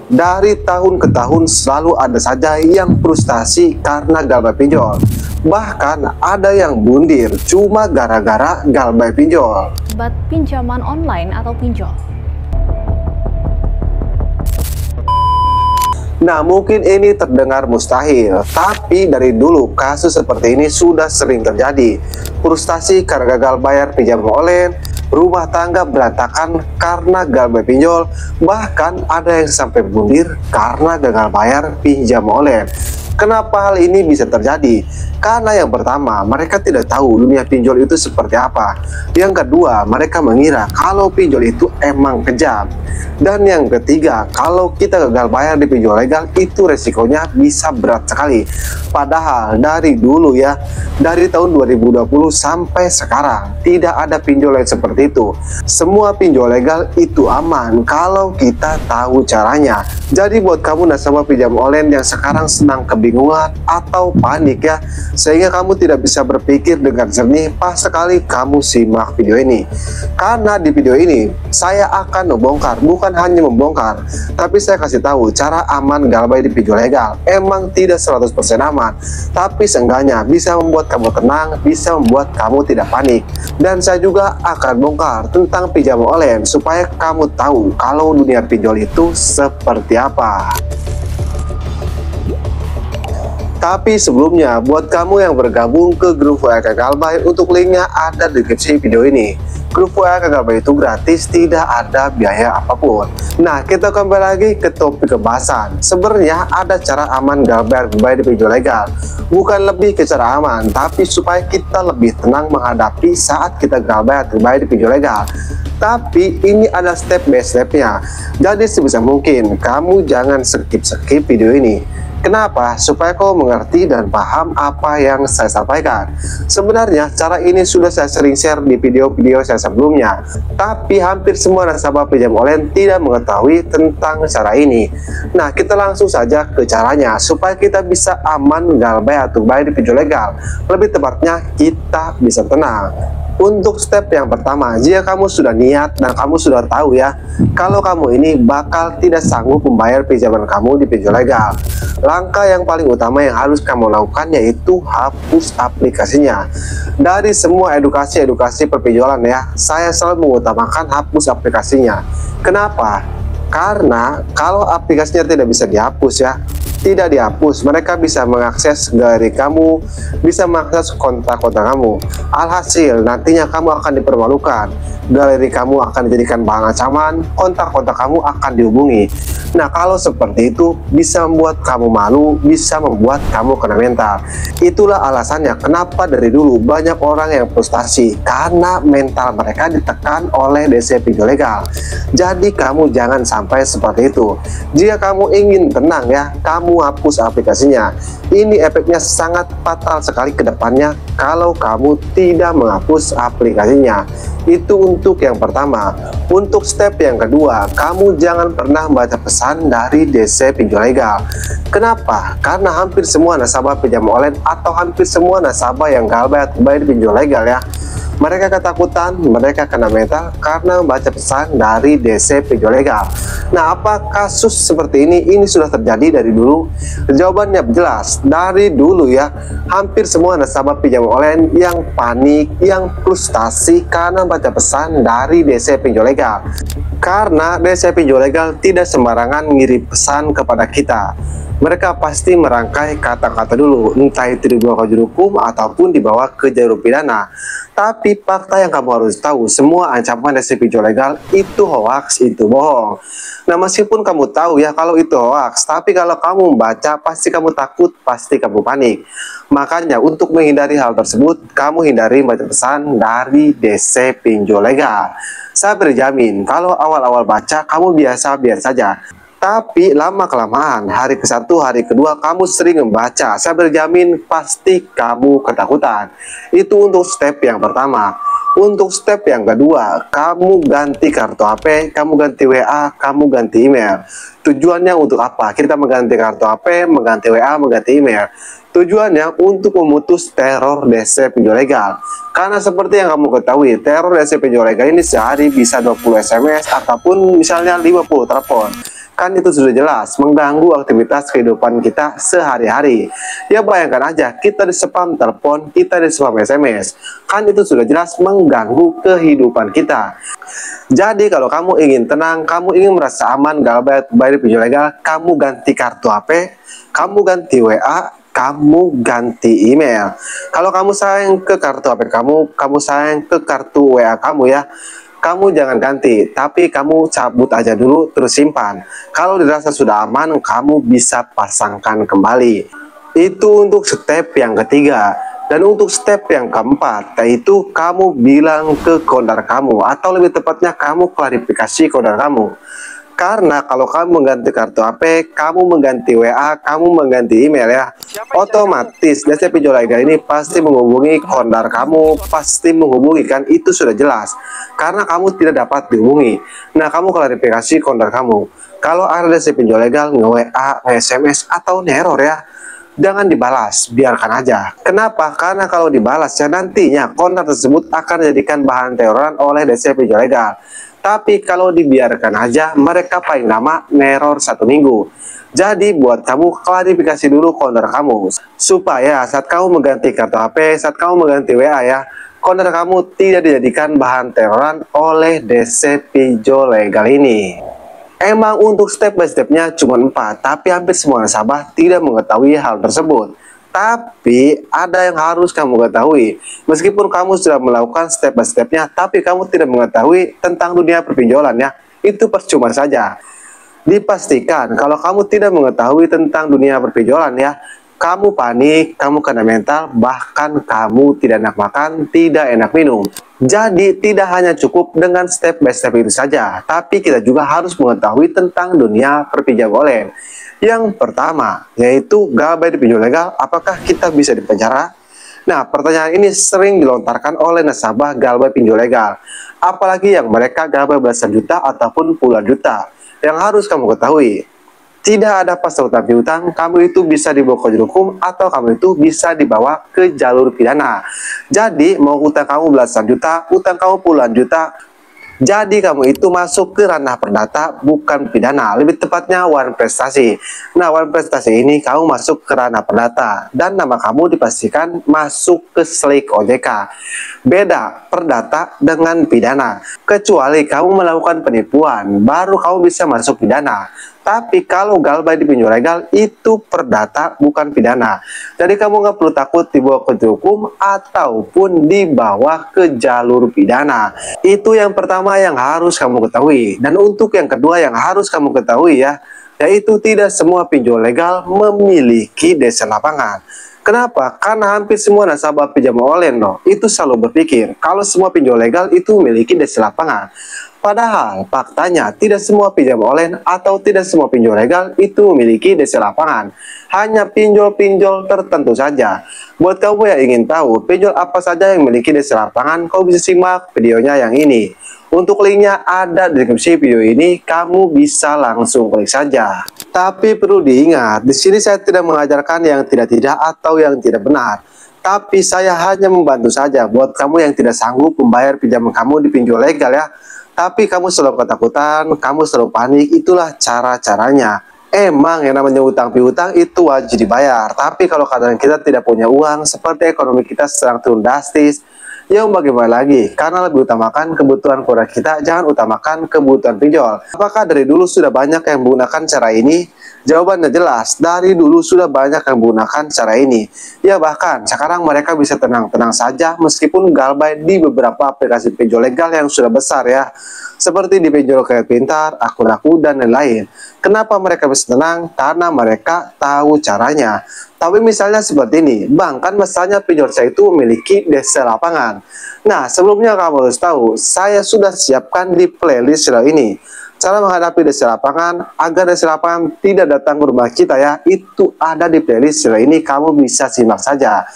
Dari tahun ke tahun selalu ada saja yang frustasi karena galbay pinjol. Bahkan ada yang bundir cuma gara-gara galbay pinjol. Pinjaman online atau pinjol. Nah, mungkin ini terdengar mustahil, tapi dari dulu kasus seperti ini sudah sering terjadi. Frustasi karena gagal bayar pinjaman online, rumah tangga berantakan karena galbay pinjol, bahkan ada yang sampai bundir karena gagal bayar pinjaman online. Kenapa hal ini bisa terjadi? Karena yang pertama, mereka tidak tahu dunia pinjol itu seperti apa. Yang kedua, mereka mengira kalau pinjol itu emang kejam. Dan yang ketiga, kalau kita gagal bayar di pinjol legal, itu resikonya bisa berat sekali. Padahal dari dulu ya, dari tahun 2020 sampai sekarang, tidak ada pinjol yang seperti itu. Semua pinjol legal itu aman kalau kita tahu caranya. Jadi buat kamu nasabah pinjam online yang sekarang sedang kebingungan atau panik ya, sehingga kamu tidak bisa berpikir dengan jernih, pas sekali kamu simak video ini. Karena di video ini saya akan membongkar, bukan hanya membongkar, tapi saya kasih tahu cara aman galbay di pinjol legal. Emang tidak 100% aman, tapi seenggaknya bisa membuat kamu tenang, bisa membuat kamu tidak panik. Dan saya juga akan bongkar tentang pinjaman online supaya kamu tahu kalau dunia pinjol itu seperti apa. Tapi sebelumnya, buat kamu yang bergabung ke grup WA Galbay, untuk linknya ada di deskripsi video ini. Grup WA Galbay itu gratis, tidak ada biaya apapun. Nah, kita kembali lagi ke topik pembahasan. Sebenarnya ada cara aman galbay di pinjol legal. Bukan lebih ke cara aman, tapi supaya kita lebih tenang menghadapi saat kita galbay di pinjol legal. Tapi ini ada step by stepnya. Jadi sebisa mungkin kamu jangan skip video ini. Kenapa? Supaya kau mengerti dan paham apa yang saya sampaikan. Sebenarnya cara ini sudah saya sering share di video-video saya sebelumnya, tapi hampir semua nasabah pinjam online tidak mengetahui tentang cara ini. Nah, kita langsung saja ke caranya supaya kita bisa aman galbay atau bayar di pinjol legal. Lebih tepatnya, kita bisa tenang. Untuk step yang pertama, jika kamu sudah niat dan kamu sudah tahu ya, kalau kamu ini bakal tidak sanggup membayar pinjaman kamu di pinjol legal, langkah yang paling utama yang harus kamu lakukan yaitu hapus aplikasinya. Dari semua edukasi perpinjolan ya, saya selalu mengutamakan hapus aplikasinya. Kenapa? Karena kalau aplikasinya tidak bisa dihapus ya, tidak dihapus, mereka bisa mengakses galeri kamu, bisa mengakses kontak-kontak kamu. Alhasil nantinya kamu akan dipermalukan, galeri kamu akan dijadikan bahan ancaman, kontak-kontak kamu akan dihubungi. Nah, kalau seperti itu bisa membuat kamu malu, bisa membuat kamu kena mental. Itulah alasannya kenapa dari dulu banyak orang yang frustasi karena mental mereka ditekan oleh DC pinjol legal. Jadi kamu jangan sampai seperti itu. Jika kamu ingin tenang ya, kamu hapus aplikasinya. Ini efeknya sangat fatal sekali ke depannya kalau kamu tidak menghapus aplikasinya. Itu untuk yang pertama. Untuk step yang kedua, kamu jangan pernah membaca pesan dari DC pinjol legal. Kenapa? Karena hampir semua nasabah pinjam online atau hampir semua nasabah yang galbay di pinjol legal ya, mereka ketakutan, mereka kena mental karena membaca pesan dari DC pinjol legal. Nah, apa kasus seperti ini? Ini sudah terjadi dari dulu? Jawabannya jelas, dari dulu ya. Hampir semua nasabah pinjaman online yang panik, yang frustasi karena membaca pesan dari DC pinjol legal. Karena DC pinjol legal tidak sembarangan ngirim pesan kepada kita. Mereka pasti merangkai kata-kata dulu, entah itu dibawa ke juru hukum ataupun dibawa ke jalur pidana. Tapi fakta yang kamu harus tahu, semua ancaman DC pinjol legal itu hoaks, itu bohong. Nah, meskipun kamu tahu ya kalau itu hoaks, tapi kalau kamu membaca, pasti kamu takut, pasti kamu panik. Makanya untuk menghindari hal tersebut, kamu hindari baca pesan dari DC pinjol legal. Saya berjamin kalau awal-awal baca kamu biasa-biasa saja. Tapi lama-kelamaan, hari ke-1, hari kedua kamu sering membaca, saya berjamin pasti kamu ketakutan. Itu untuk step yang pertama. Untuk step yang kedua, kamu ganti kartu HP, kamu ganti WA, kamu ganti email. Tujuannya untuk apa? Kita mengganti kartu HP, mengganti WA, mengganti email. Tujuannya untuk memutus teror DC pinjol legal. Karena seperti yang kamu ketahui, teror DC pinjol legal ini sehari bisa 20 SMS ataupun misalnya 50 telepon. Kan itu sudah jelas mengganggu aktivitas kehidupan kita sehari-hari. Ya bayangkan aja, kita di spam telepon, kita di spam SMS. Kan itu sudah jelas mengganggu kehidupan kita. Jadi kalau kamu ingin tenang, kamu ingin merasa aman, gak bayar pinjol legal, kamu ganti kartu HP, kamu ganti WA, kamu ganti email. Kalau kamu sayang ke kartu HP kamu sayang ke kartu WA kamu ya, kamu jangan ganti, tapi kamu cabut aja dulu terus simpan. Kalau dirasa sudah aman, kamu bisa pasangkan kembali. Itu untuk step yang ketiga. Dan untuk step yang keempat, yaitu kamu bilang ke koder kamu, atau lebih tepatnya kamu klarifikasi koder kamu. Karena kalau kamu mengganti kartu HP, kamu mengganti WA, kamu mengganti email ya, otomatis DC pinjol legal ini pasti menghubungi koder kamu, pasti menghubungi, kan itu sudah jelas. Karena kamu tidak dapat dihubungi. Nah, kamu klarifikasi koder kamu. Kalau ada DC pinjol legal nge-WA, SMS atau neror ya, jangan dibalas, biarkan aja. Kenapa? Karena kalau dibalas ya nantinya kontak tersebut akan dijadikan bahan teroran oleh DC pinjol legal. Tapi kalau dibiarkan aja, mereka paling lama neror 1 minggu. Jadi buat kamu klarifikasi dulu koder kamu, supaya saat kamu mengganti kartu HP, saat kamu mengganti WA ya, koder kamu tidak dijadikan bahan teroran oleh DC pinjol legal ini. Emang untuk step by stepnya cuma 4, tapi hampir semua nasabah tidak mengetahui hal tersebut. Tapi ada yang harus kamu ketahui. Meskipun kamu sudah melakukan step by stepnya, tapi kamu tidak mengetahui tentang dunia perpinjolan ya, itu percuma saja. Dipastikan kalau kamu tidak mengetahui tentang dunia perpinjolan ya, kamu panik, kamu kena mental, bahkan kamu tidak enak makan, tidak enak minum. Jadi tidak hanya cukup dengan step by step itu saja, tapi kita juga harus mengetahui tentang dunia perpinjam online. Yang pertama, yaitu gak bayar pinjol legal, apakah kita bisa dipenjara? Nah, pertanyaan ini sering dilontarkan oleh nasabah galbay pinjol legal. Apalagi yang mereka galbay belasan juta ataupun puluhan juta. Yang harus kamu ketahui, tidak ada pasal utang piutang, kamu itu bisa dibawa ke jalur hukum atau kamu itu bisa dibawa ke jalur pidana. Jadi mau utang kamu belasan juta, utang kamu puluhan juta, jadi kamu itu masuk ke ranah perdata bukan pidana, lebih tepatnya wan prestasi. Nah, wan prestasi ini kamu masuk ke ranah perdata dan nama kamu dipastikan masuk ke SLIK OJK. Beda perdata dengan pidana, kecuali kamu melakukan penipuan baru kamu bisa masuk pidana. Tapi kalau galbay di pinjol legal itu perdata bukan pidana. Jadi kamu nggak perlu takut dibawa ke hukum ataupun dibawa ke jalur pidana. Itu yang pertama yang harus kamu ketahui. Dan untuk yang kedua yang harus kamu ketahui ya, yaitu tidak semua pinjol legal memiliki DC lapangan. Kenapa? Karena hampir semua nasabah pinjam online itu selalu berpikir kalau semua pinjol legal itu memiliki DC lapangan. Padahal faktanya tidak semua pinjam online atau tidak semua pinjol legal itu memiliki DC lapangan. Hanya pinjol-pinjol tertentu saja. Buat kamu yang ingin tahu pinjol apa saja yang memiliki DC lapangan, kamu bisa simak videonya yang ini. Untuk linknya ada di deskripsi video ini, kamu bisa langsung klik saja. Tapi perlu diingat, di sini saya tidak mengajarkan yang tidak-tidak atau yang tidak benar. Tapi saya hanya membantu saja buat kamu yang tidak sanggup membayar pinjaman kamu di pinjol legal ya. Tapi kamu selalu ketakutan, kamu selalu panik, itulah cara-caranya. Emang yang namanya utang piutang itu wajib dibayar. Tapi kalau kadang kita tidak punya uang, seperti ekonomi kita sedang turun drastis, ya bagaimana lagi? Karena lebih utamakan kebutuhan keluarga kita, jangan utamakan kebutuhan pinjol. Apakah dari dulu sudah banyak yang menggunakan cara ini? Jawabannya jelas, dari dulu sudah banyak yang menggunakan cara ini. Ya bahkan sekarang mereka bisa tenang-tenang saja meskipun galbay di beberapa aplikasi pinjol legal yang sudah besar ya. Seperti di pinjol kayak Pintar, Akun-Aku, dan lain-lain. Kenapa mereka bisa tenang? Karena mereka tahu caranya. Tapi misalnya seperti ini, bang, kan masalahnya pinjol saya itu memiliki DC lapangan. Nah, sebelumnya kamu harus tahu, saya sudah siapkan di playlist ini. Cara menghadapi DC lapangan agar DC lapangan tidak datang ke rumah kita ya, itu ada di playlist ini, kamu bisa simak saja.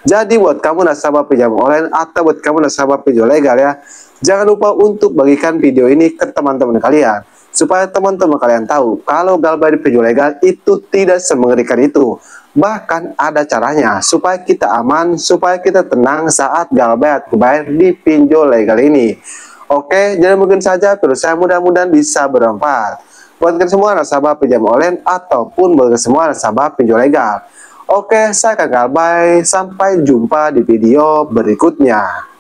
Jadi buat kamu nasabah pinjam online atau buat kamu nasabah pinjol legal ya, jangan lupa untuk bagikan video ini ke teman-teman kalian, supaya teman-teman kalian tahu kalau galbay di pinjol legal itu tidak semengerikan itu. Bahkan ada caranya supaya kita aman, supaya kita tenang saat galbay atau bayar di pinjol legal ini. Oke, jadi mungkin saja video saya mudah-mudahan bisa bermanfaat. buat kalian semua nasabah pinjam online ataupun buat kalian semua nasabah pinjol legal. Oke, saya Kang Albay, sampai jumpa di video berikutnya.